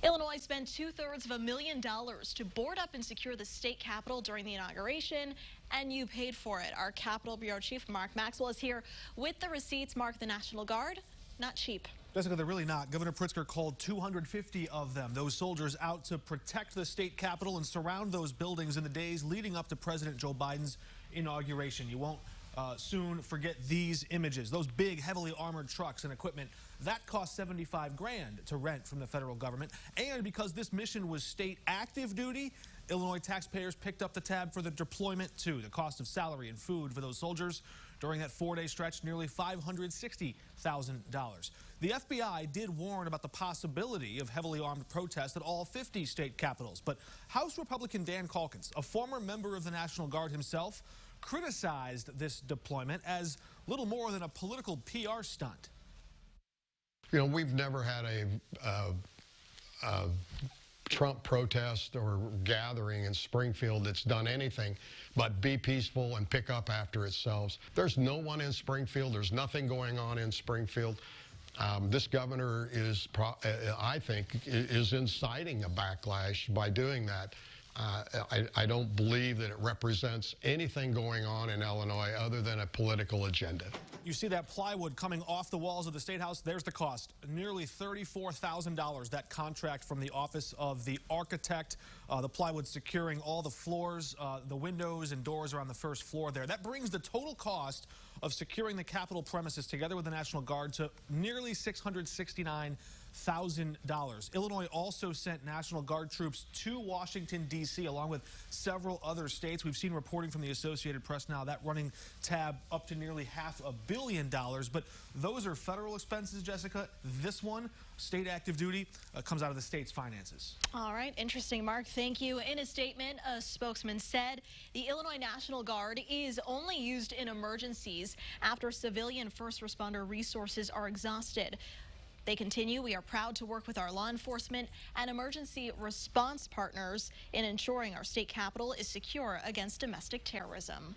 Illinois spent $250,000 to board up and secure the state capitol during the inauguration, and you paid for it. Our Capitol Bureau Chief Mark Maxwell is here with the receipts. Mark, the National Guard, not cheap. Jessica, they're really not. Governor Pritzker called 250 of them, those soldiers, out to protect the state capitol and surround those buildings in the days leading up to President Joe Biden's inauguration. You won't soon forget these images. Those big, heavily armored trucks and equipment, that cost 75 grand to rent from the federal government. And because this mission was state active duty, Illinois taxpayers picked up the tab for the deployment too. The cost of salary and food for those soldiers during that 4-day stretch, nearly $560,000. The FBI did warn about the possibility of heavily armed protests at all 50 state capitals. But House Republican Dan Calkins, a former member of the National Guard himself, criticized this deployment as little more than a political PR stunt. You know, we've never had a Trump protest or gathering in Springfield that's done anything but be peaceful and pick up after itself. There's no one in Springfield. There's nothing going on in Springfield. This governor is, I think, is inciting a backlash by doing that. I don't believe that it represents anything going on in Illinois other than a political agenda. You see that plywood coming off the walls of the State House? There's the cost. Nearly $34,000, that contract from the Office of the Architect. The plywood securing all the floors, the windows and doors are on the first floor there. That brings the total cost of securing the Capitol premises together with the National Guard to nearly $669,000. Illinois also sent National Guard troops to Washington, D.C., along with several other states. We've seen reporting from the Associated Press now, that running tab up to nearly $500 million. But those are federal expenses, Jessica. This one, state active duty, comes out of the state's finances. All right, interesting, Mark. Thank you. In a statement, a spokesman said the Illinois National Guard is only used in emergencies after civilian first responder resources are exhausted. They continue, we are proud to work with our law enforcement and emergency response partners in ensuring our state capitol is secure against domestic terrorism.